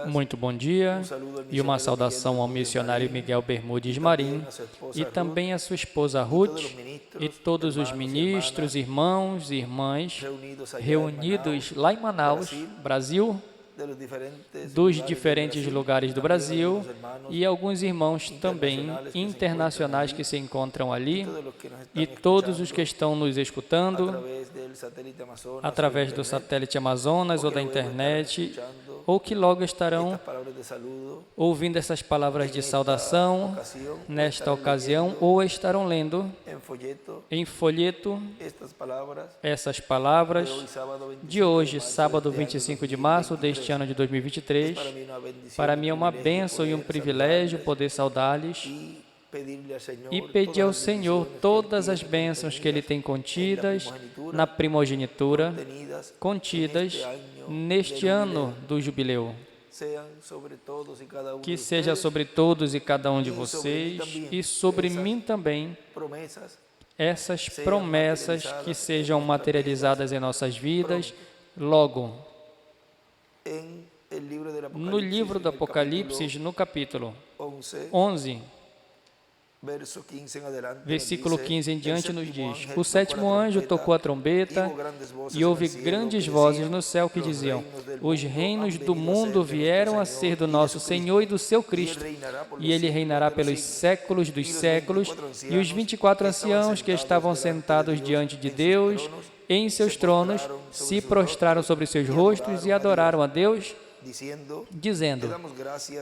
Muito bom dia e uma saudação ao missionário Miguel Bermudes Marim e também a sua esposa Ruth e todos os ministros, irmãos e irmãs reunidos lá em Manaus, Brasil, dos diferentes lugares do Brasil e alguns irmãos também internacionais que se encontram ali e todos os que estão nos escutando através do satélite Amazonas ou da internet ou que logo estarão ouvindo essas palavras de saudação nesta ocasião ou estarão lendo em folheto essas palavras de hoje, sábado 25 de março deste ano de 2023. Para mim é uma bênção e um privilégio poder saudar-lhes e pedir ao Senhor todas as bênçãos que Ele tem contidas na primogenitura, contidas neste ano do jubileu. Que seja sobre todos e cada um de vocês e sobre mim também essas promessas que sejam materializadas em nossas vidas logo. No livro do Apocalipse, no capítulo 11, versículo 15 em diante nos diz: o sétimo anjo tocou a trombeta e houve grandes vozes no céu que diziam: os reinos do mundo vieram a ser do nosso Senhor e do seu Cristo, e Ele reinará pelos séculos dos séculos. E os 24 anciãos que estavam sentados diante de Deus em seus tronos se prostraram sobre seus rostos e adoraram a Deus, dizendo: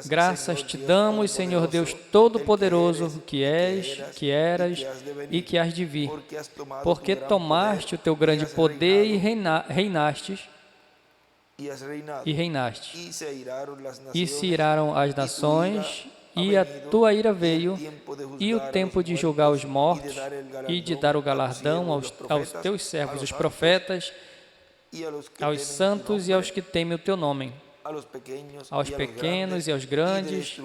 graças te damos, Senhor Deus Todo-Poderoso, que és, que eras e que hás de vir, porque tomaste o teu grande poder e reinaste, e se iraram as nações, e a tua ira veio, e o tempo de julgar os mortos, e de dar o galardão aos teus servos, os profetas, aos santos e aos que temem o teu nome, aos pequenos e aos grandes,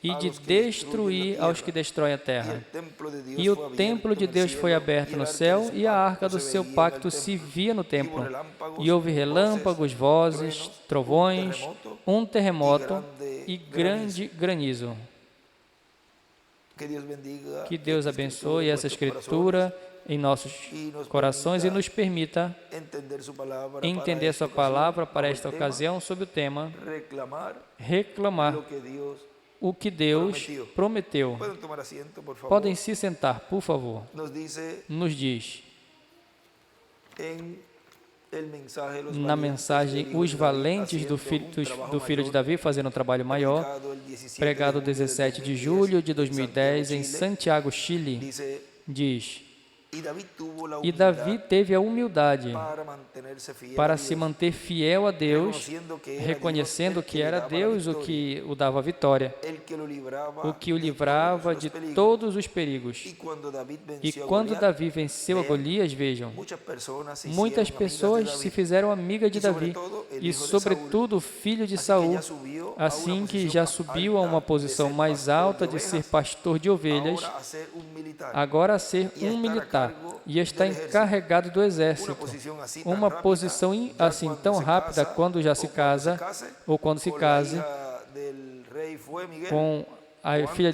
e de destruir aos que destroem a terra. E o templo de Deus foi aberto no céu, e a arca do seu pacto se via no templo. E houve relâmpagos, vozes, trovões, um terremoto e grande granizo. Que Deus abençoe essa escritura em nossos corações e nos permita entender sua palavra para esta ocasião sob o tema reclamar o que Deus prometeu. Podem se sentar, por favor. Nos diz na mensagem Os Valentes do Filho de Davi, fazendo um trabalho maior, pregado 17 de julho de 2010 em Santiago, Chile, diz: e Davi teve a humildade para se manter fiel a Deus, reconhecendo que era Deus o que o dava a vitória, o que o livrava de todos os perigos. E quando Davi venceu a Golias, vejam, muitas pessoas se fizeram amigas de Davi, e sobretudo o filho de Saul, assim que já subiu a uma posição mais alta de ser pastor de ovelhas, agora a ser um militar, e está encarregado do exército. Uma posição assim tão rápida quando já se casa, ou quando se case, com a filha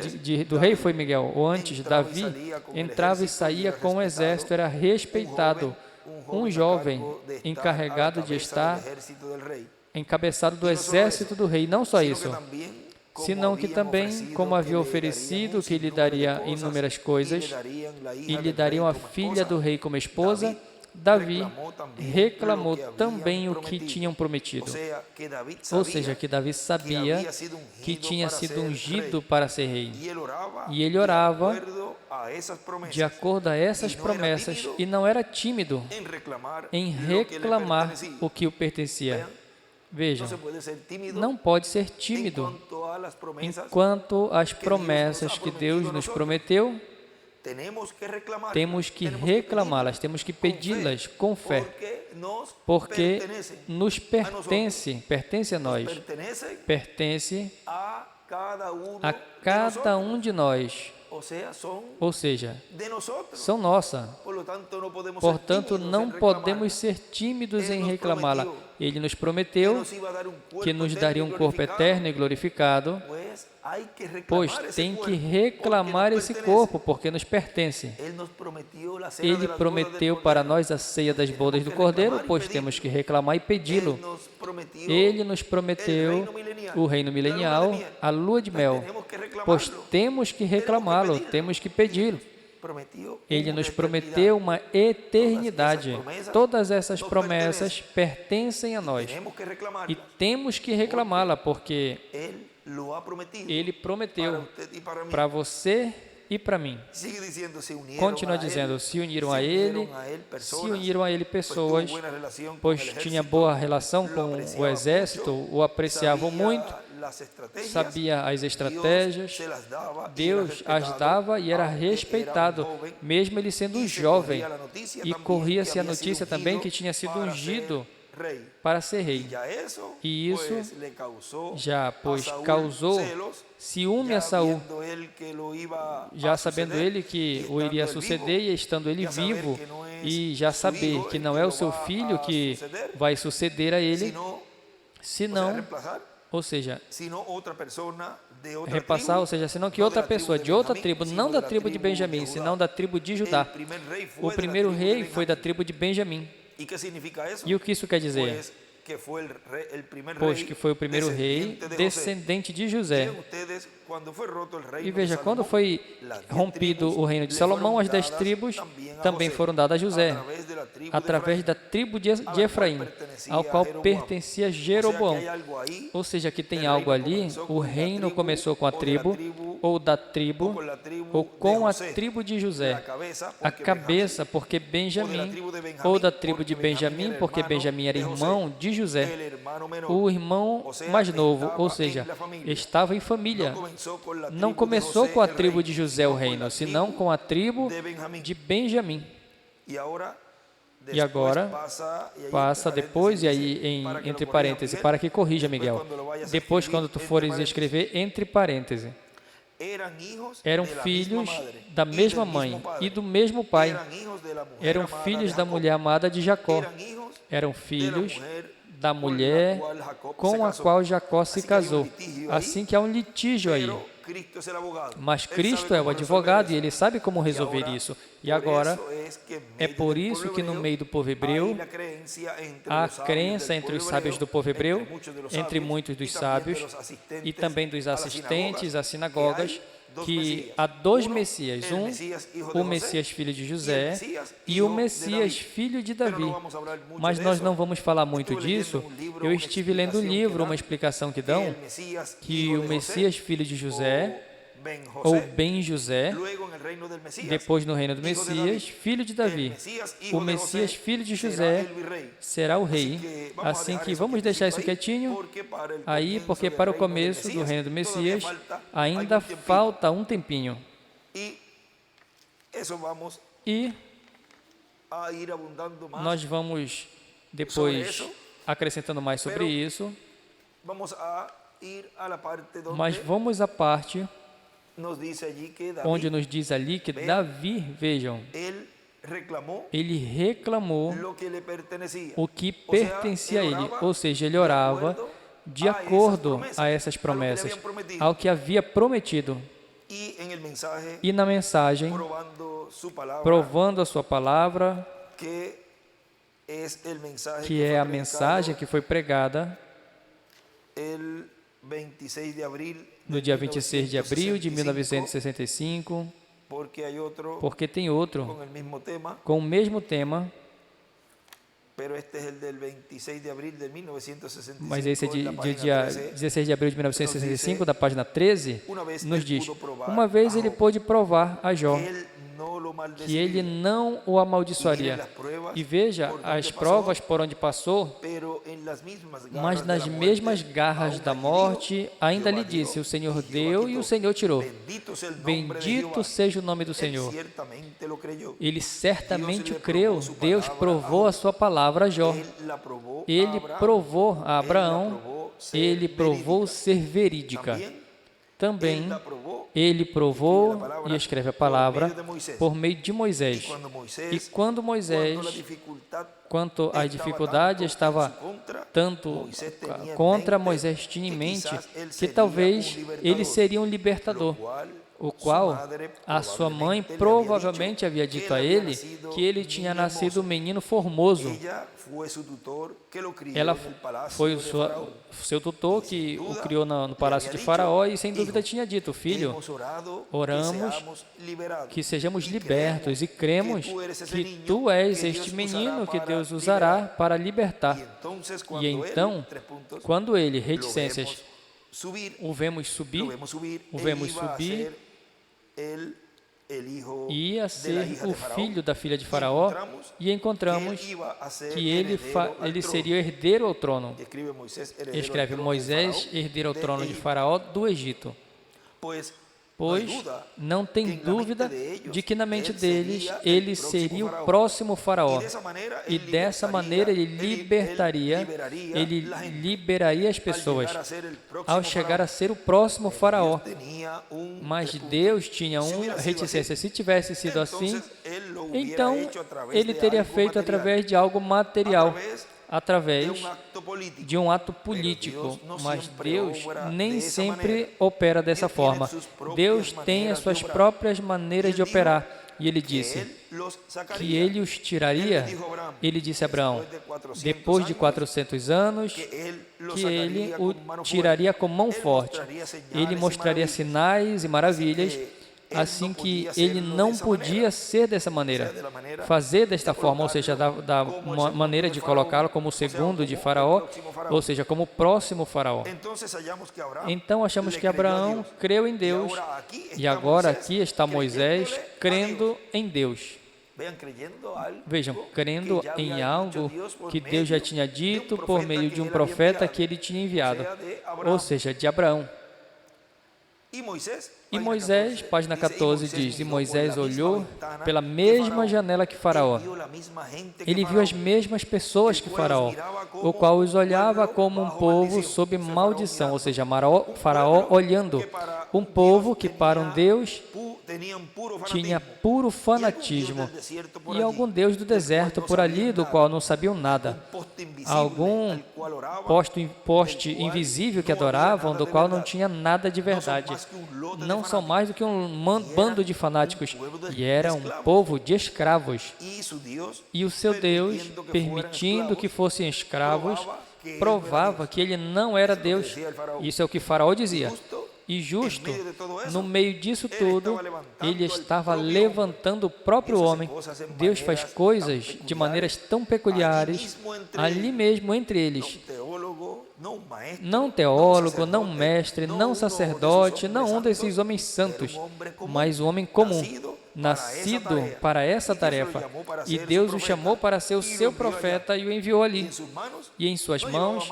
do rei foi Miguel, ou antes, Davi entrava e saía com o exército, era respeitado. Um jovem encarregado de estar encabeçado do exército do rei, não só isso, senão que também, como havia oferecido que lhe daria inúmeras coisas, e lhe dariam a filha do rei como esposa, Davi reclamou também o que tinham prometido. Ou seja, que Davi sabia que tinha sido ungido para ser rei. E ele orava de acordo a essas promessas e não era tímido em reclamar o que o pertencia. Vejam, não pode ser tímido enquanto as promessas que Deus nos prometeu, temos que reclamá-las, temos que pedi-las com fé, porque nos pertence a nós, pertence a cada um de nós. Ou seja, são nossas. Portanto, não podemos ser tímidos em reclamá-la. Ele nos prometeu que nos daria um corpo eterno e glorificado, pois tem que reclamar esse corpo, porque nos pertence. Ele prometeu para nós a ceia das bodas do Cordeiro, pois temos que reclamar e pedi-lo. Ele nos prometeu o reino milenial, a lua de mel, pois temos que reclamá-lo, temos que pedi-lo. Ele nos prometeu uma eternidade. Todas essas promessas pertencem a nós e temos que reclamá-la, porque Ele prometeu para você e para mim. Continua dizendo, se uniram a Ele pessoas, pois tinha boa relação com o exército, o apreciavam muito, sabia as estratégias, Deus as dava e era respeitado, mesmo ele sendo jovem, e corria-se a notícia também que tinha sido ungido para ser rei. E isso já, pois, causou ciúme a Saul, já sabendo ele que o iria suceder e estando ele vivo, e já saber que não é o seu filho que vai suceder a ele, senão, ou seja, repassar, ou seja, senão que outra pessoa de outra tribo, não da tribo de Benjamim, senão da tribo de Judá. O primeiro rei foi da tribo de Benjamim. E o que isso quer dizer? Pois que foi o primeiro rei descendente de José. E veja, quando foi rompido o reino de Salomão, as 10 tribos também foram dadas a José, através da tribo de Efraim, ao qual pertencia Jeroboão. Ou seja, que tem algo ali, o reino começou com a tribo, ou da tribo, ou com a tribo de José. A cabeça, porque Benjamim, ou da tribo de Benjamim, porque Benjamim era irmão de José. O irmão mais novo, ou seja, estava em família. Não começou com a tribo de José o reino, senão com a tribo de Benjamim. E agora, passa depois, e aí entre parênteses, para que corrija, Miguel. Depois, quando tu fores escrever, entre parênteses. Eram filhos da mesma mãe e do mesmo pai. Eram filhos da mulher amada de Jacó. Eram filhos da mulher com a qual Jacó se casou. Assim que há um litígio aí. Mas Cristo é o advogado e Ele sabe como resolver isso. E agora, é por isso que no meio do povo hebreu, há crença entre os sábios do povo hebreu, entre muitos dos sábios, e também dos assistentes às sinagogas, que há 2 Messias, o Messias filho de José e o Messias filho de Davi. Mas nós não vamos falar muito disso. Eu estive lendo um livro, uma explicação que dão, que o Messias filho de José, ou Ben José, depois no reino do Messias, filho de Davi. O Messias filho de José será o rei. Assim que vamos deixar isso quietinho aí, porque para o começo do reino do Messias ainda falta um tempinho. E nós vamos depois acrescentando mais sobre isso, mas vamos à parte onde nos diz ali que Davi, vejam, ele reclamou o que pertencia a ele, ou seja, ele orava de acordo a essas promessas, ao que havia prometido. E na mensagem, provando a sua palavra, que é a mensagem que foi pregada no dia 26 de abril de 1965, porque tem outro com o mesmo tema, mas esse é de dia 16 de abril de 1965, da página 13, nos diz: uma vez ele pôde provar a Jó que ele não o amaldiçoaria. E veja as provas por onde passou, mas nas mesmas garras da morte, ainda lhe disse: o Senhor deu e o Senhor tirou. Bendito seja o nome do Senhor. Ele certamente o creu. Deus provou a sua palavra a Jó. Ele provou a Abraão. Ele provou ser verídica. Também ele provou e escreve a palavra por meio de Moisés. E quando Moisés, quanto à dificuldade, estava tanto contra, Moisés tinha em mente que talvez ele seria um libertador, o qual a sua mãe provavelmente havia dito a ele que ele tinha nascido um menino formoso. Ela foi o seu tutor que o criou no palácio de Faraó e sem dúvida tinha dito: filho, oramos que sejamos libertos e cremos que tu és este menino que Deus usará para libertar. E então, quando ele, reticências, o vemos subir, ia ser o filho da filha de Faraó, e encontramos que ele seria herdeiro ao trono. Escreve Moisés, herdeiro ao trono de Faraó do Egito. Pois não tem dúvida de que na mente deles ele seria o próximo faraó. E dessa maneira ele liberaria as pessoas ao chegar a ser o próximo faraó. Mas Deus tinha uma reticência. Se tivesse sido assim, então ele teria feito através de algo material, através de um ato político, mas Deus nem sempre opera dessa forma. Deus tem as suas próprias maneiras de operar. E ele disse que ele os tiraria. Ele disse a Abraão, depois de 400 anos, que ele o tiraria com mão forte. Ele mostraria sinais e maravilhas, assim que ele não podia ser dessa maneira, fazer desta forma, ou seja, da maneira de colocá-lo como o segundo de Faraó, ou seja, como o próximo Faraó. Então achamos que Abraão creu em Deus, e agora aqui está Moisés crendo em Deus. Vejam, crendo em algo que Deus já tinha dito por meio de um profeta que ele tinha enviado, ou seja, de Abraão. E Moisés, página 14, diz: e Moisés olhou pela mesma janela que Faraó. Ele viu as mesmas pessoas que Faraó, o qual os olhava como um povo sob maldição, ou seja, Faraó olhando um povo que para um Deus tinha puro fanatismo, e algum Deus do deserto por ali, do qual não sabiam nada, algum poste invisível que adoravam, do qual não tinha nada de verdade. Não são mais do que um bando de fanáticos, e era um povo de escravos. E o seu Deus, permitindo que fossem escravos, provava que ele não era Deus. Isso é o que Faraó dizia. E justo, no meio disso tudo, ele estava levantando o próprio homem. Deus faz coisas de maneiras tão peculiares, ali mesmo entre eles. Não teólogo, não mestre, não sacerdote, não um desses homens santos, mas um homem comum, nascido para essa tarefa. E Deus o chamou para ser o seu profeta e o enviou ali. E em suas mãos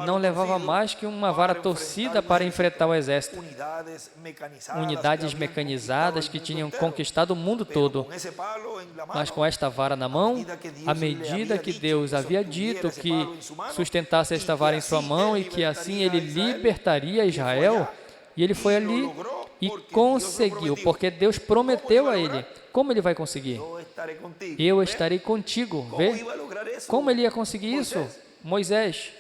não levava mais que uma vara torcida para enfrentar o exército. Unidades mecanizadas que tinham conquistado o mundo todo. Mas com esta vara na mão, à medida que Deus havia dito que sustentasse esta vara em sua mão e que assim ele libertaria Israel, e ele foi ali e conseguiu, porque Deus prometeu a ele. Como ele vai conseguir? Eu estarei contigo. Vê? Como ele ia conseguir isso? Moisés.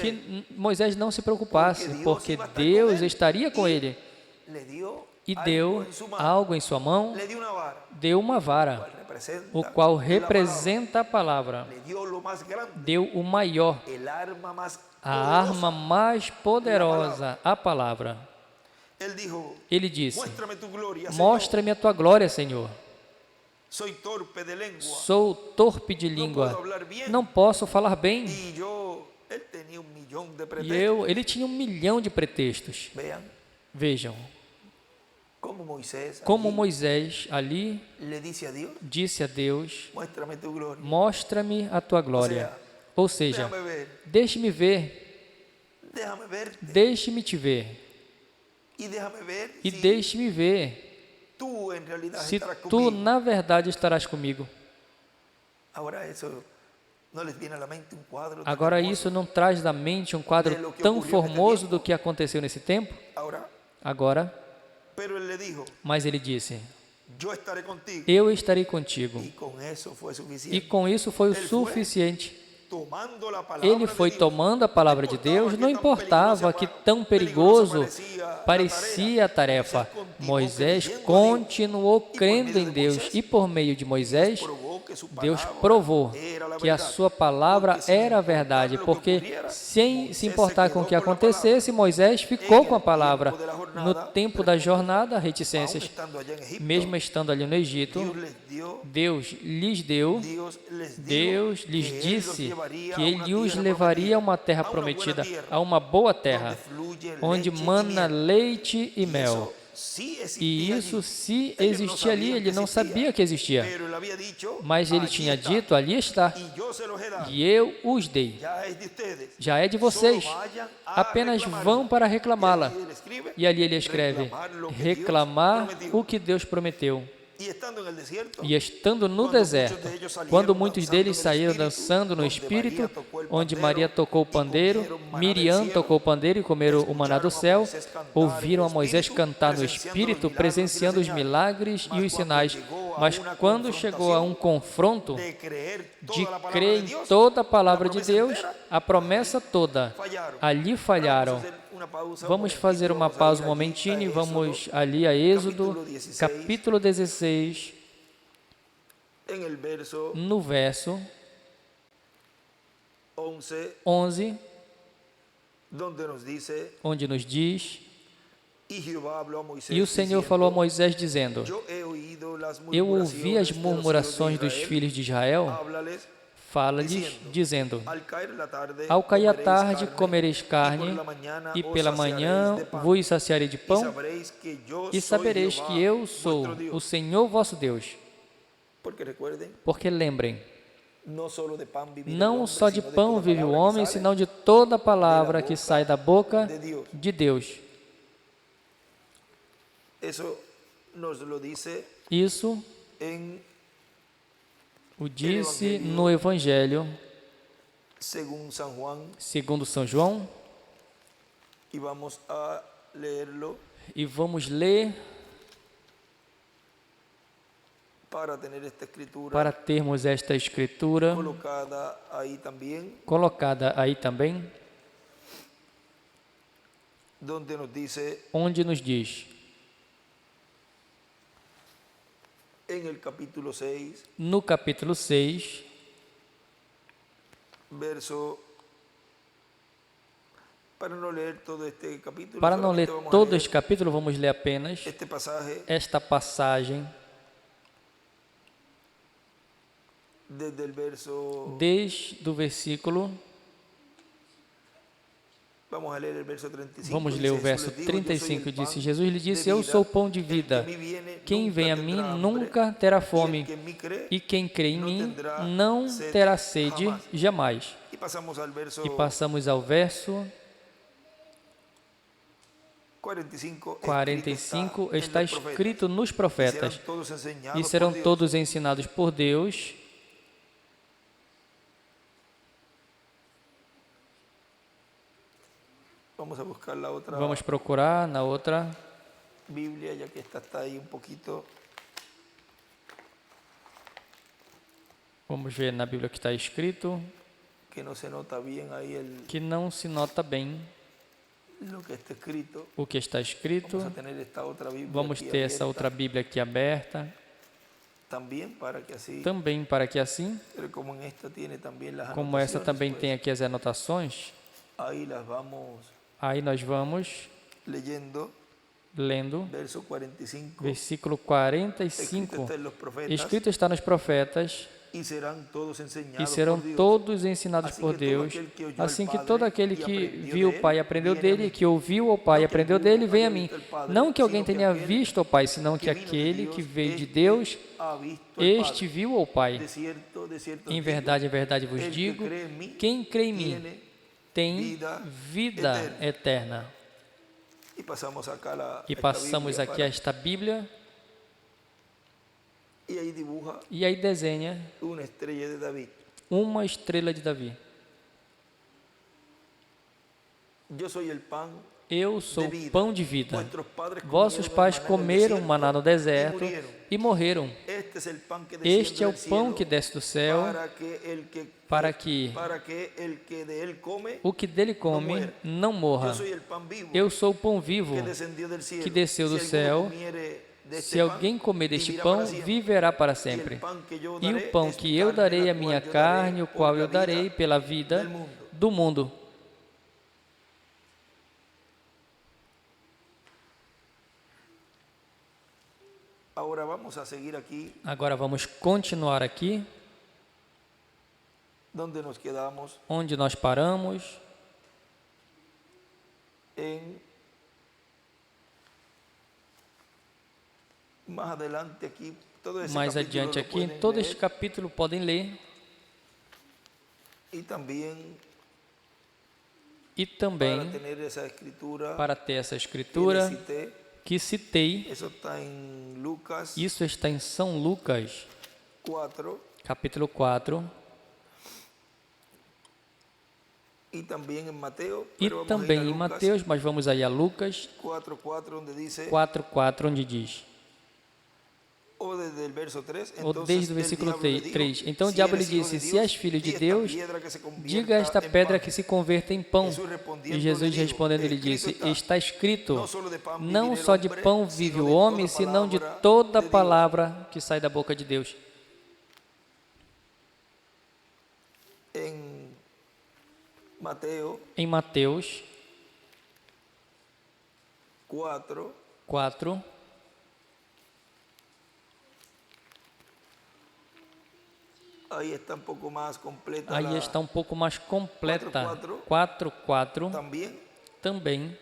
Que Moisés não se preocupasse, porque Deus estaria com ele. E deu algo em sua mão, deu uma vara, o qual representa a palavra. Deu o maior, a arma mais poderosa, a palavra. Ele disse: mostra-me a tua glória, Senhor. Sou torpe de língua, não posso falar bem. E ele tinha 1 milhão de pretextos. Vejam, como Moisés ali disse a Deus: mostra-me a tua glória. Ou seja, deixe-me ver, deixe-me te ver. E deixe-me ver se tu, na verdade, estarás comigo. Agora, isso não traz da mente um quadro tão formoso do que aconteceu nesse tempo? Agora, mas ele disse, eu estarei contigo. E com isso foi o suficiente. Ele foi tomando a palavra de Deus, não importava que tão perigoso parecia a tarefa. Moisés continuou crendo em Deus e por meio de Moisés, Deus provou que a sua palavra era a verdade, porque sem se importar com o que acontecesse, Moisés ficou com a palavra. No tempo da jornada, reticências, mesmo estando ali no Egito, Deus lhes disse que Ele os levaria a uma terra prometida, a uma boa terra, onde mana leite e mel. E isso se existia ali, ele não sabia que existia. Mas ele tinha dito, ali está, e eu os dei. Já é de vocês, apenas vão para reclamá-la. E ali ele escreve, reclamar o que Deus prometeu. E estando no deserto, quando muitos deles saíram dançando no Espírito, onde Maria tocou o pandeiro, Miriam tocou o pandeiro e comeram o maná do céu, ouviram a Moisés cantar no Espírito, presenciando os milagres e os sinais. Mas quando chegou a um confronto de crer em toda a palavra de Deus, a promessa toda, ali falharam. Vamos fazer uma pausa um momentinho e vamos ali a Êxodo, capítulo 16, no verso 11, onde nos diz, e o Senhor falou a Moisés dizendo, eu ouvi as murmurações dos filhos de Israel, fala-lhes, dizendo, ao cair a tarde comereis carne, e pela manhã vos saciarei de pão, e sabereis que eu sou o Senhor vosso Deus. Porque lembrem, não só de pão vive o homem, senão de toda a palavra que sai da boca de Deus. Isso o disse no Evangelho, segundo São João, e vamos ler para termos esta escritura colocada aí também, onde nos diz, no capítulo 6, para não ler todo este capítulo, vamos ler apenas esta passagem, desde o versículo, vamos ler o verso 35, disse, Jesus lhe disse, eu sou o pão de vida, quem vem a mim nunca terá fome, e quem crê em mim não terá sede jamais. E passamos ao verso 45, está escrito nos profetas, e serão todos ensinados por Deus. Vamos procurar na outra Bíblia, já que esta está aí pouquinho. Vamos ver na Bíblia que está escrito, que não se nota bem o que está escrito. Vamos ter essa outra Bíblia aqui aberta, também para que assim, como essa também tem aqui as anotações, aí nós vamos lendo, versículo 45, escrito está nos profetas, e serão todos ensinados por Deus, assim que todo aquele que viu o Pai e aprendeu dele, que ouviu o Pai e aprendeu dele, vem a mim. Não que alguém tenha visto o Pai, senão que aquele que veio de Deus, este viu o Pai. Em verdade vos digo, quem crê em mim tem vida eterna. E passamos aqui esta Bíblia, e aí desenha uma estrela de Davi. Eu sou o pão de vida. Vossos pais comeram maná no deserto e morreram. Este é o pão que desce do céu, para que o que dele come não morra. Eu sou o pão vivo que desceu do céu. Se alguém comer deste pão, viverá para sempre. E o pão que eu darei é a minha carne, o qual eu darei pela vida do mundo. Agora vamos continuar aqui, onde nós paramos, mais adiante aqui, todo este capítulo podem ler, e também para ter essa escritura que citei, isso está em São Lucas, capítulo 4, e também em Mateus, mas vamos aí a Lucas 4:4, onde diz, ou desde o versículo 3, então o diabo lhe disse, se és filho de Deus, diga a esta pedra que se converta em pão. E Jesus respondendo lhe disse, está escrito, não só de pão vive o homem, senão de toda palavra que sai da boca de Deus. Em Mateus 4, aí está um pouco mais completa. 4:4 também.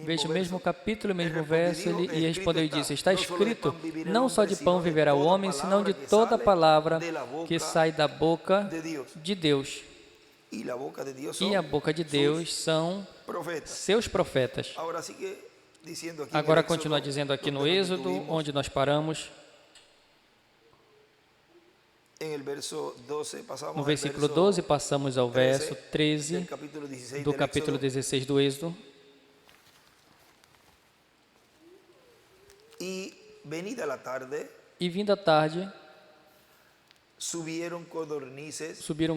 Veja o mesmo capítulo, o mesmo verso, e respondeu e disse, está escrito, não só de pão viverá o homem, senão de toda palavra que sai da boca de Deus. E a boca de Deus são seus profetas. Agora continua dizendo aqui no Êxodo, onde nós paramos. No versículo 12, passamos ao verso 13 do capítulo 16 do Êxodo. E vinda a tarde, subiram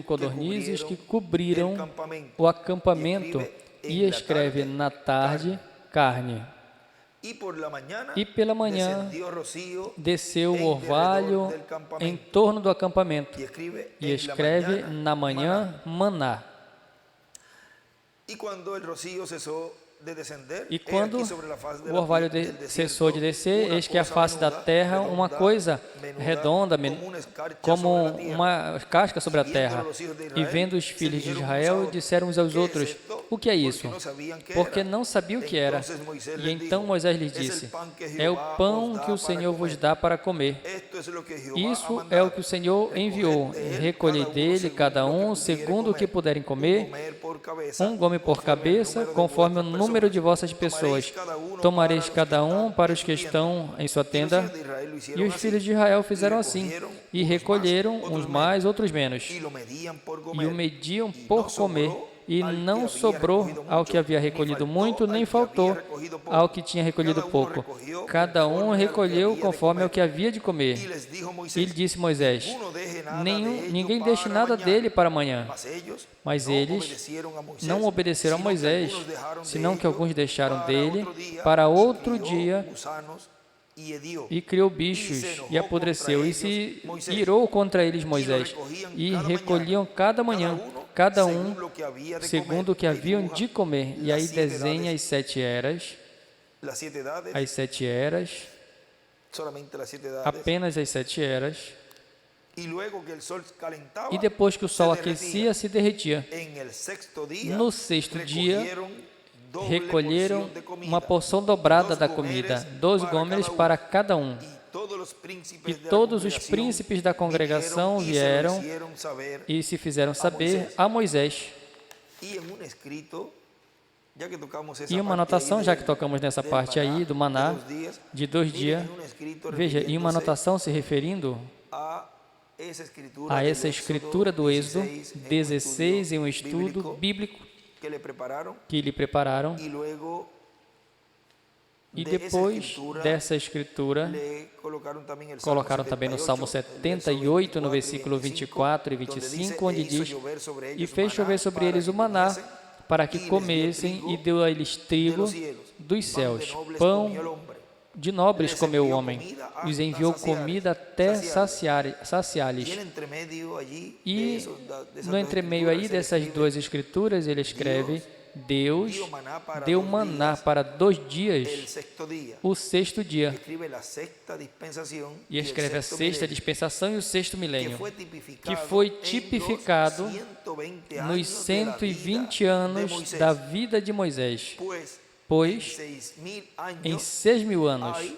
codornizes que cobriram o acampamento, e escreve na tarde carne. E pela manhã desceu o orvalho em torno do acampamento, e escreve na manhã maná. E quando o orvalho cessou de descer, eis que a face da terra, uma coisa redonda, como uma casca sobre a terra. E vendo os filhos de Israel, disseram uns aos outros, o que é isso? Porque não sabiam o que era. E então Moisés lhes disse, é o pão que o Senhor vos dá para comer. Isso é o que o Senhor enviou. Recolhei dele cada um, segundo o que puderem comer, um gome por cabeça, conforme o número de vossas pessoas. Tomareis cada um para os que estão em sua tenda. E os filhos de Israel fizeram assim, e recolheram, uns mais, outros menos. E o mediam por comer, e não sobrou ao que havia recolhido muito, nem faltou ao que tinha recolhido pouco. Cada um recolheu conforme ao que havia de comer. E lhe disse Moisés, ninguém deixe nada dele para amanhã. Mas eles não obedeceram a Moisés, senão que alguns deixaram dele para outro dia, e criou bichos, e apodreceu, e se irou contra eles Moisés, e recolhiam cada manhã, cada um segundo o que haviam de comer. E aí desenha as 7 eras, apenas as 7 eras, e depois que o sol aquecia, se derretia. No 6º dia, recolheram uma porção dobrada da comida, 12 gomes para cada um. E todos os príncipes da congregação vieram e se fizeram saber a Moisés. E uma anotação, já que tocamos nessa parte aí do maná, de 2 dias, veja, e uma anotação se referindo a essa escritura do Êxodo 16 em um estudo bíblico que lhe prepararam, e depois dessa escritura colocaram também no Salmo 78, no versículo 24 e 25, onde diz: e fez chover sobre eles o maná, para que comessem, e deu a eles trigo dos céus. Pão de nobres comeu o homem, e os enviou comida até saciar-lhes. E no entremeio aí dessas duas escrituras, ele escreve: Deus deu maná para 2 dias, o 6º dia, e escreve a 6ª dispensação e o 6º milênio, que foi tipificado nos 120 anos da vida de Moisés, pois em 6.000 anos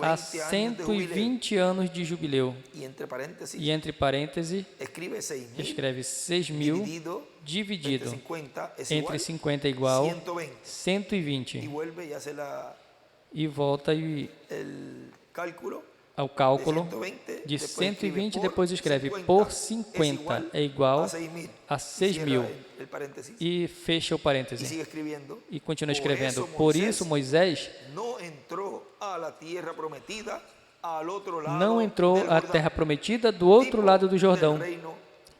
há 120 anos de jubileu, e entre parênteses escreve 6.000 dividido entre 50 igual 120, e volta ao cálculo de 120, depois escreve por 50 é igual a 6.000, e fecha o parêntese e continua escrevendo: por isso Moisés não entrou à terra prometida do outro lado do Jordão,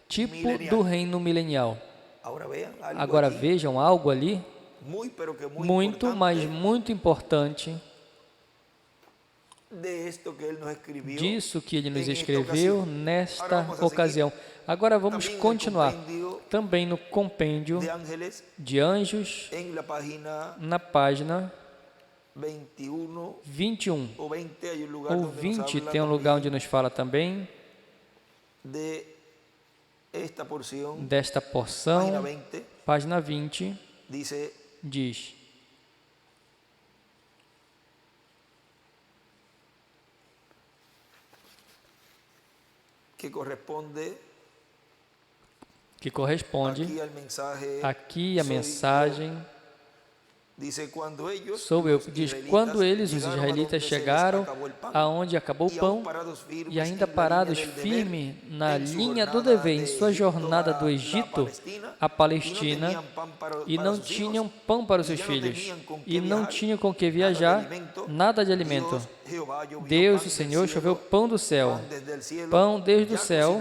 tipo do reino milenial. Agora vejam algo ali muito, mas muito importante disso que ele nos escreveu nesta ocasião. Agora vamos continuar também no compêndio de anjos, na página 21 ou 20, tem um lugar onde nos fala também desta porção. Página 20 diz: que corresponde aqui a mensagem. Sou eu. Diz: quando eles, os israelitas, chegaram aonde acabou o pão, e ainda parados firme na linha do dever em sua jornada do Egito à Palestina, e não tinham pão para os seus filhos, e não tinham com que viajar, nada de alimento, Deus, o Senhor, choveu pão do céu, pão desde o céu,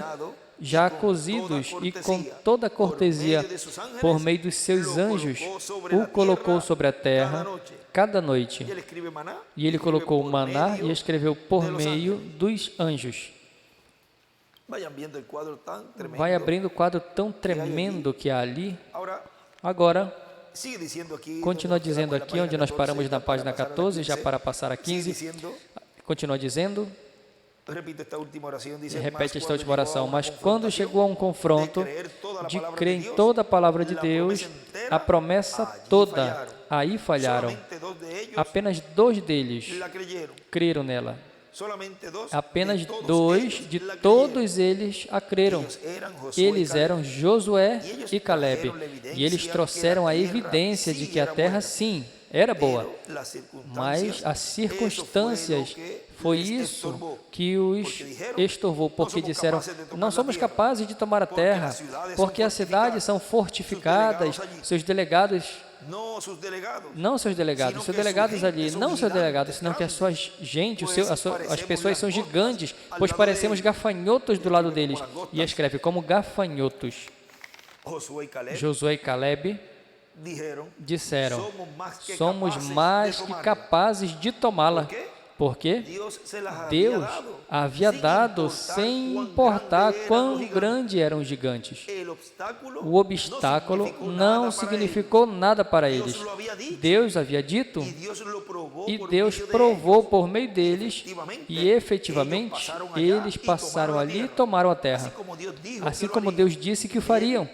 já cozidos, e com toda cortesia, por meio dos seus anjos, o colocou sobre a terra cada noite. E ele colocou o maná e escreveu por meio dos anjos. Vai abrindo o quadro tão tremendo que há ali. Agora, continua dizendo aqui, onde nós paramos na página 14, já para passar a 15, continua dizendo, repete esta última oração: mas quando chegou a um confronto de crer em toda a palavra de Deus, a promessa toda, aí falharam. Apenas 2 deles creram nela. Apenas 2 de todos eles a creram. Eles eram Josué e Caleb, e eles trouxeram a evidência de que a terra, sim, era boa, mas as circunstâncias foi isso que os estorvou, porque disseram: não somos capazes de tomar a terra, porque as cidades são fortificadas, seus delegados, não seus delegados ali, não seus delegados, senão que as suas gente, as pessoas são gigantes, pois parecemos gafanhotos do lado deles. E escreve como gafanhotos. Josué e Caleb disseram: somos mais que capazes de tomá-la, porque Deus havia dado sem importar quão grandes eram os gigantes. O obstáculo não significou nada para eles. Deus havia dito, e Deus provou por meio deles, e efetivamente eles passaram ali e tomaram a terra. Assim como Deus disse que o fariam,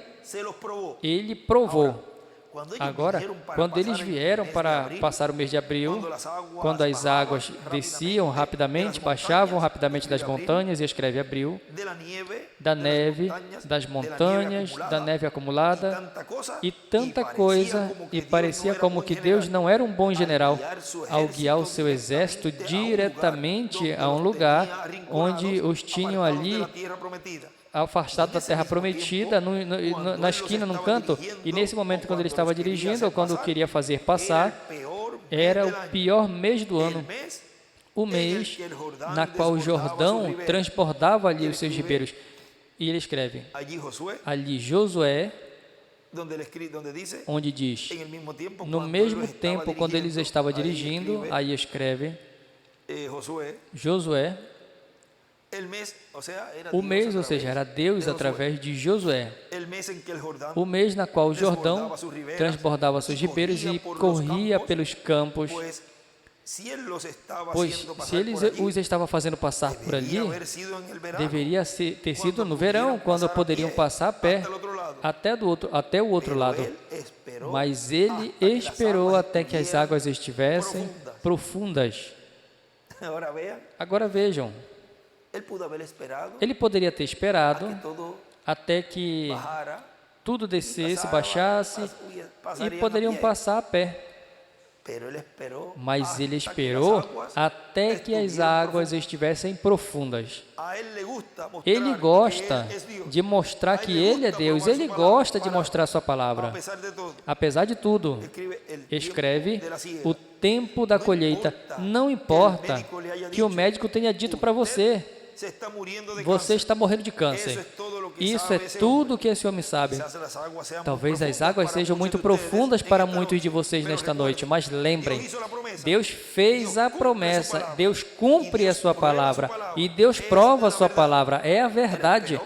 Ele provou. Agora, quando eles vieram para passar o mês de abril, quando as águas desciam rapidamente, baixavam rapidamente das montanhas, e escreve abril, da neve, das montanhas, da neve acumulada, e tanta coisa, e parecia como que Deus não era um bom general ao guiar o seu exército diretamente a um lugar onde os tinham ali afastado da terra prometida, na esquina, num canto, e nesse momento, quando ele estava dirigindo, ou quando queria fazer passar, era o pior mês do ano, o mês na qual o Jordão transbordava ali os seus ribeiros. E ele escreve, ali Josué, onde diz, no mesmo tempo, quando eles estavam dirigindo, aí escreve, Josué, o mês, ou seja, era Deus através de Josué. O mês na qual o Jordão transbordava seus ribeiros e corria pelos campos. Pois, se ele os estava fazendo passar por ali, deveria ter sido no verão, quando poderiam passar a pé até o outro lado. Mas ele esperou até que as águas estivessem profundas. Agora vejam. Ele poderia ter esperado até que tudo descesse, baixasse, e poderiam passar a pé. Mas ele esperou até que as águas estivessem profundas. Ele gosta de mostrar que Ele é Deus. Ele gosta de mostrar a sua palavra. Apesar de tudo, escreve o tempo da colheita. Não importa que o médico tenha dito para você, você está morrendo de câncer. Isso é tudo o que esse homem sabe. Talvez as águas sejam muito profundas para muitos de vocês nesta noite, mas lembrem, Deus fez a promessa, Deus cumpre a sua palavra, e Deus prova a sua palavra, é a verdade.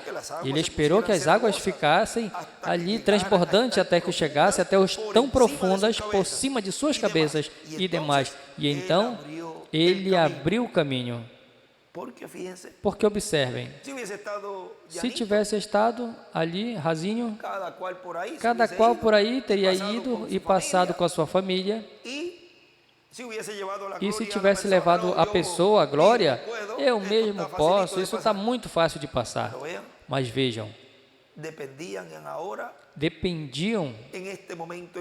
Ele esperou que as águas ficassem ali transbordantes até que chegasse até os tão profundas por cima de suas cabeças e demais. E então, ele abriu o caminho. Porque observem, se tivesse estado ali, rasinho, cada qual por aí teria ido e passado com a sua família, e se tivesse levado a pessoa, a glória, eu mesmo posso, isso está muito fácil de passar. Mas vejam, dependiam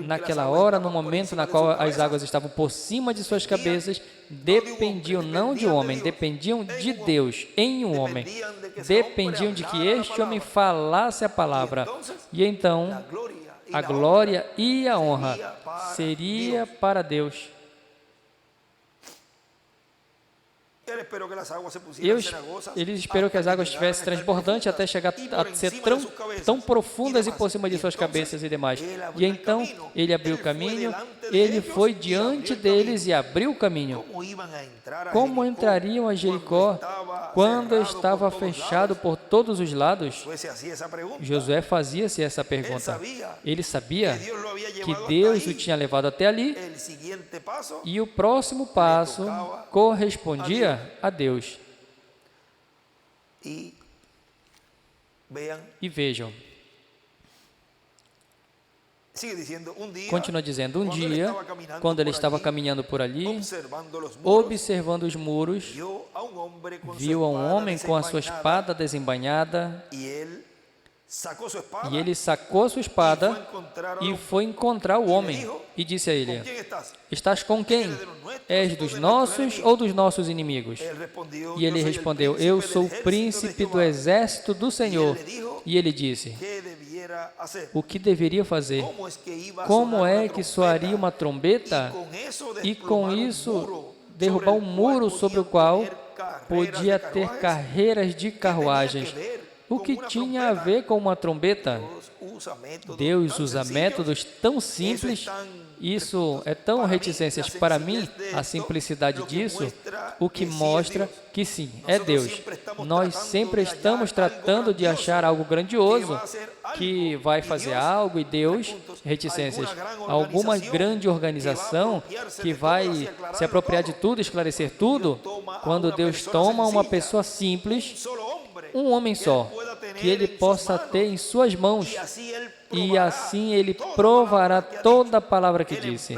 naquela hora, no momento na qual as águas estavam por cima de suas cabeças, dependiam não de um homem, dependiam de Deus em um homem, dependiam de que este homem falasse a palavra, e então a glória e a honra seria para Deus. Eles esperou que as águas estivessem transbordantes até chegar a ser tão profundas e por cima de suas cabeças e demais. E então ele abriu o caminho, ele foi diante deles e abriu o caminho. Como entrariam a Jericó quando estava fechado por todos os lados? Josué fazia-se essa pergunta. Ele sabia que Deus o tinha levado até ali, e o próximo passo correspondia a Deus. E vejam, continua dizendo, um dia, quando ele estava caminhando por ali, observando os muros, viu a um homem com a sua espada desembainhada, e ele sacou a sua espada e foi encontrar o homem e disse a ele, estás com quem? És dos nossos ou dos nossos inimigos? E ele respondeu, eu sou o príncipe do exército do Senhor. E ele disse, o que deveria fazer? Como é que soaria uma trombeta e com isso derrubar um muro sobre o qual podia ter carreiras de carruagens? O que tinha a ver com uma trombeta? Deus usa métodos tão simples, isso é tão reticências para mim, a simplicidade disso, o que mostra que sim, é Deus. Nós sempre estamos tratando de achar algo grandioso, que vai fazer algo, e Deus, reticências, alguma grande organização que vai se apropriar de tudo, esclarecer tudo, quando Deus toma uma pessoa simples, um homem só, que ele possa ter em suas mãos, e assim ele provará toda a palavra que disse.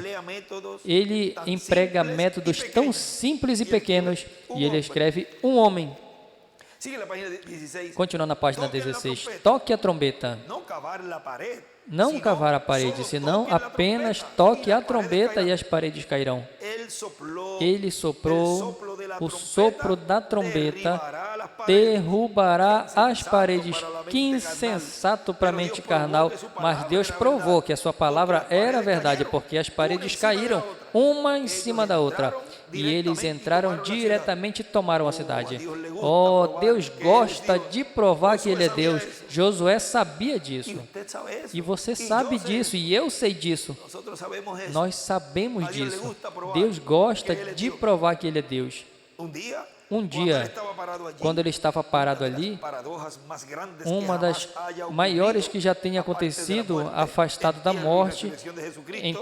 Ele emprega métodos tão simples e pequenos, e ele escreve um homem. Continuando na página 16. Toque a trombeta. Não cavar a parede, senão apenas toque a trombeta e as paredes cairão. Ele soprou, o sopro da trombeta derrubará as paredes. Que insensato para a mente carnal, mas Deus provou que a sua palavra era verdade, porque as paredes caíram uma em cima da outra. E eles entraram diretamente e tomaram a cidade. Oh, Deus gosta de provar que Ele é Deus. Josué sabia disso. E você sabe disso, e eu sei disso. Nós sabemos disso. Deus gosta de provar que Ele é Deus. Um dia, quando ele estava parado ali, uma das maiores que já tinha acontecido, afastado da morte, em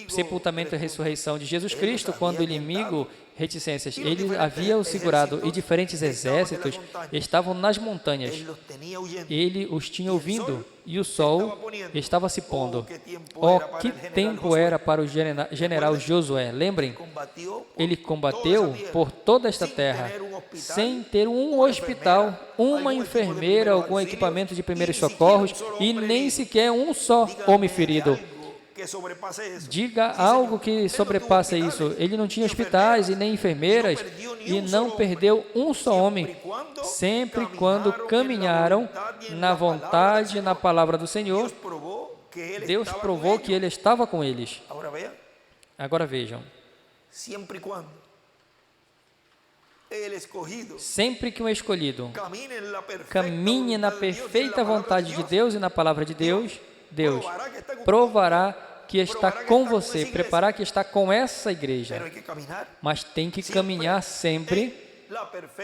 sepultamento e ressurreição de Jesus Cristo, quando o inimigo, reticências, ele havia o segurado e diferentes exércitos estavam nas montanhas. Ele os tinha ouvindo e o sol estava se pondo. Oh, que tempo era para o general Josué, lembrem? Ele combateu por toda esta terra, sem ter um hospital, uma enfermeira, algum equipamento de primeiros socorros e nem sequer um só homem ferido. Diga algo que sobrepasse isso. Ele não tinha hospitais e nem enfermeiras e não perdeu um só homem, sempre quando caminharam na vontade e na palavra do Senhor. Deus provou que Ele estava com eles. Agora vejam. Sempre que um escolhido caminhe na perfeita vontade de Deus e na palavra de Deus, Deus provará que está com você, preparar que está com essa igreja. Mas tem que caminhar sempre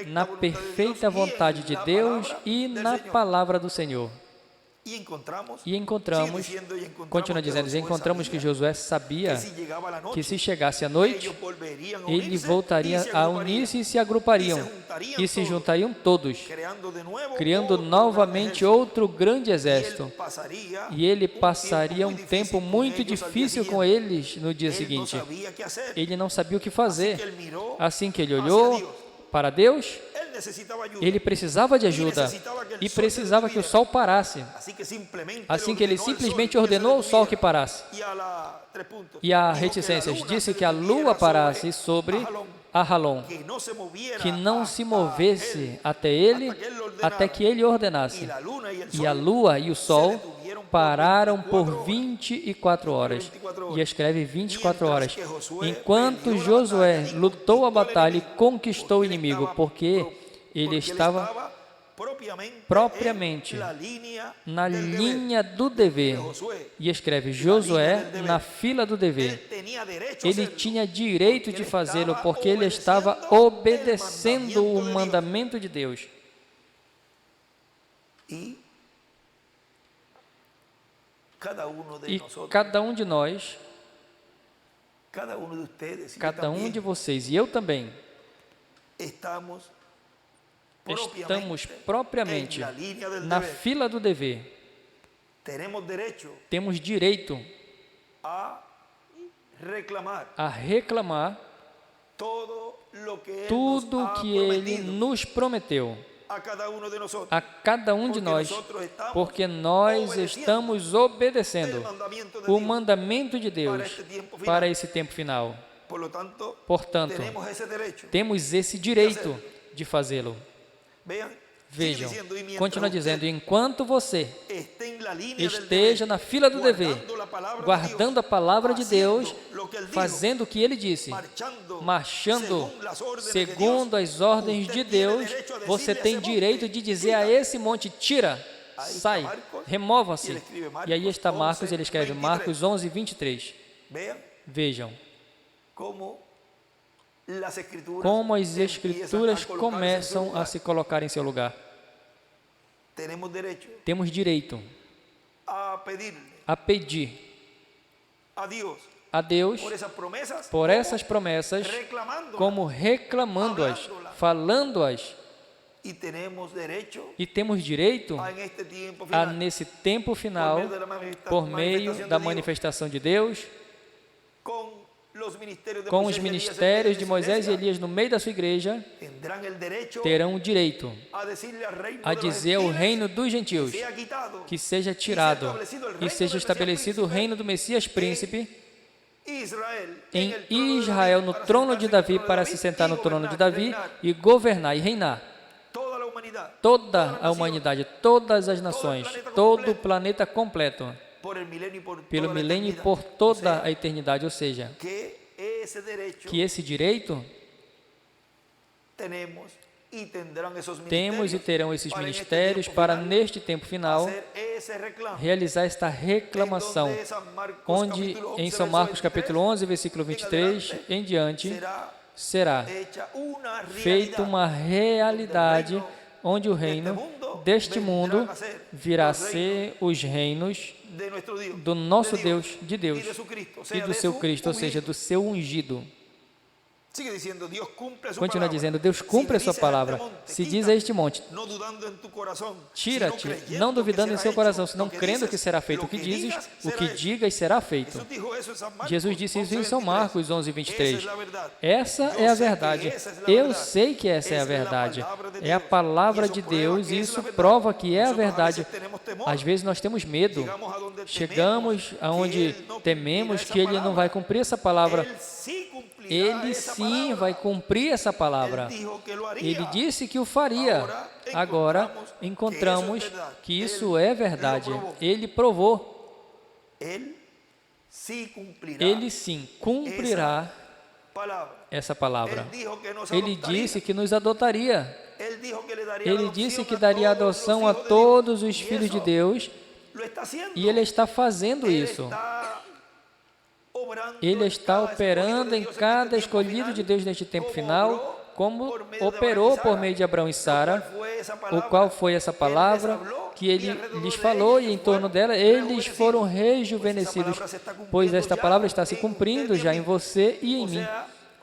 na perfeita vontade de Deus e na palavra do Senhor. E encontramos, continua dizendo, encontramos que Josué sabia que se chegasse a noite, ele voltaria a unir-se e se agrupariam, e se juntariam todos, criando novamente outro grande exército. E ele passaria um tempo muito difícil com eles no dia seguinte. Ele não sabia o que fazer. Assim que ele olhou para Deus, ele precisava de ajuda e precisava que o sol parasse. Assim que ele simplesmente ordenou ao sol que parasse. E a reticências disse que a lua parasse sobre Ajalon, que não se movesse até ele, até que ele ordenasse. E a lua e o sol pararam por 24 horas. E escreve 24 horas. Enquanto Josué lutou a batalha e conquistou o inimigo, porque ele estava propriamente na linha do dever. E escreve Josué na fila do dever. Ele tinha direito de fazê-lo porque ele estava obedecendo o mandamento de Deus. E cada um de nós, cada um de vocês e eu também, estamos propriamente na fila do dever. Temos direito a reclamar tudo o que Ele nos prometeu a cada um de nós, porque nós estamos obedecendo o mandamento de Deus para esse tempo final. Portanto, temos esse direito de fazê-lo. Vejam, continua dizendo, enquanto você esteja na fila do dever, guardando a palavra de Deus, fazendo o que Ele disse, marchando segundo as ordens de Deus, você tem direito de dizer a esse monte, tira, sai, remova-se. E aí está Marcos, ele escreve Marcos 11, 23. Vejam como as Escrituras começam a se colocar em seu lugar. Temos direito a pedir a Deus por essas promessas, como reclamando-as, falando-as E temos direito a, nesse tempo final, por meio da manifestação de Deus, com os ministérios de Moisés e Elias no meio da sua igreja, terão o direito a dizer ao reino dos gentios que seja tirado e seja estabelecido o reino do Messias Príncipe em Israel, no trono de Davi, para se sentar no trono de Davi e governar e reinar toda a humanidade, todas as nações, todo o planeta completo, pelo milênio e por toda a eternidade. Ou seja, que esse direito temos e terão esses ministérios para, neste tempo final, realizar esta reclamação, onde em São Marcos capítulo 11, versículo 23 em diante, será feita uma realidade onde o reino deste mundo virá a ser os reinos do nosso Deus, de Deus e do seu Cristo, ou seja, do seu ungido. Continua dizendo, Deus cumpre a sua palavra. Se diz a este monte, tira-te, não duvidando em seu coração, senão crendo que será feito o que dizes, o que digas será feito. Jesus disse isso em São Marcos 11, 23. Essa é a verdade. Eu sei que essa é a verdade. É a palavra de Deus e isso prova que é a verdade. Às vezes nós temos medo. Chegamos aonde tememos que Ele não vai cumprir essa palavra. Ele sim vai cumprir essa palavra. Ele disse que o faria. Agora encontramos que isso é verdade. Ele provou. Ele sim cumprirá essa palavra. Ele disse que nos adotaria. Ele disse que daria adoção a todos os filhos de Deus. E Ele está fazendo isso. Ele está operando em cada escolhido de Deus neste tempo final, como operou por meio de Abraão e Sara, o qual foi essa palavra que Ele lhes falou, e em torno dela eles foram rejuvenescidos, pois esta palavra está se cumprindo já em você e em mim.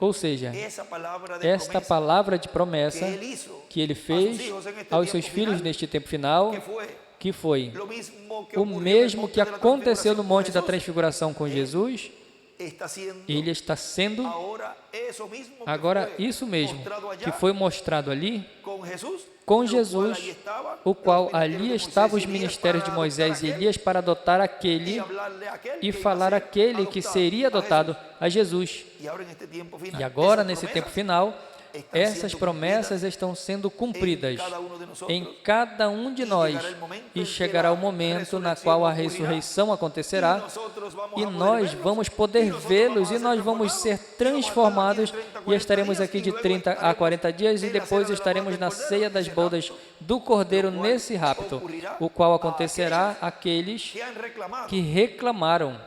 Ou seja, esta palavra de promessa que Ele fez aos seus filhos neste tempo final, que foi o mesmo que aconteceu no Monte da Transfiguração com Jesus, Ele está sendo agora isso mesmo que foi mostrado ali com Jesus, o qual ali estavam os ministérios de Moisés e Elias para adotar aquele e falar aquele que seria adotado a Jesus. E agora, nesse tempo final, essas promessas estão sendo cumpridas em cada um de nós, e chegará o momento na qual a ressurreição acontecerá e nós vamos poder vê-los e nós vamos ser transformados e estaremos aqui de 30 a 40 dias e depois estaremos na ceia das bodas do Cordeiro nesse rapto, o qual acontecerá àqueles que reclamaram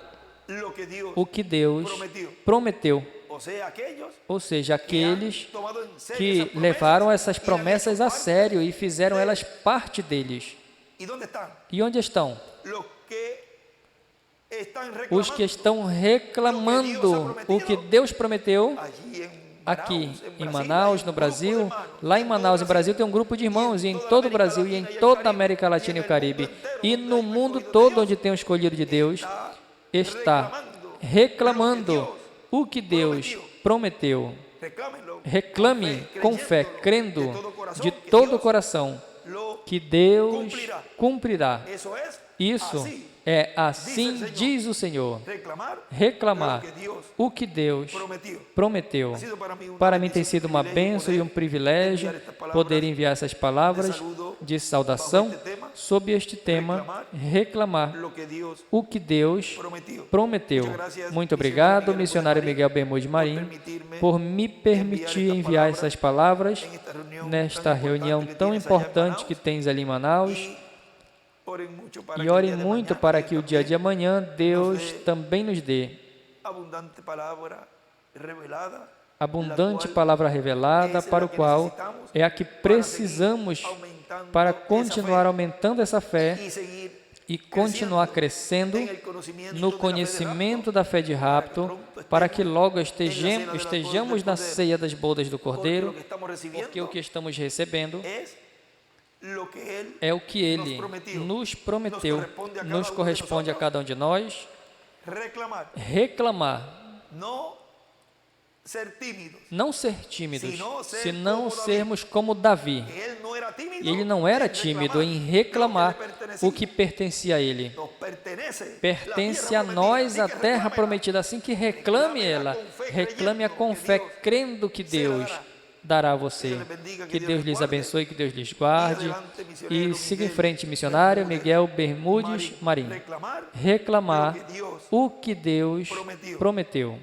o que Deus prometeu. Ou seja, aqueles que levaram essas promessas a sério e fizeram elas parte deles. E onde estão? Os que estão reclamando o que Deus prometeu aqui em Manaus, no Brasil. Lá em Manaus, no Brasil, tem um grupo de irmãos, e em todo o Brasil, e em toda a América Latina e o Caribe, e no mundo todo onde tem o escolhido de Deus, está reclamando o que Deus prometeu. Reclame com fé, crendo de todo o coração que Deus cumprirá. Isso é assim diz o Senhor. Reclamar o que Deus prometeu. Para mim tem sido uma bênção e um privilégio poder enviar essas palavras de saudação sobre este tema, reclamar o que Deus prometeu. Muito obrigado, missionário Miguel Bermudes Marim, por me permitir enviar essas palavras nesta reunião tão importante que tens ali em Manaus. E orem muito para que o dia de amanhã Deus também nos dê abundante palavra revelada, para o qual é a que precisamos para continuar aumentando essa fé e continuar crescendo no conhecimento da fé de rapto, para que logo estejamos na ceia das bodas do Cordeiro, porque o que estamos recebendo é o que Ele nos prometeu. Nos corresponde a cada um de nós reclamar, não ser tímidos, senão sermos como Davi. Ele não era tímido em reclamar o que pertencia a ele. Pertence a nós a terra prometida, assim que reclame ela, reclame-a com fé, crendo que Deus dará a você. Que Deus lhes abençoe, que Deus lhes guarde. E siga em frente, missionário Miguel Bermudes Marim. Reclamar o que Deus prometeu.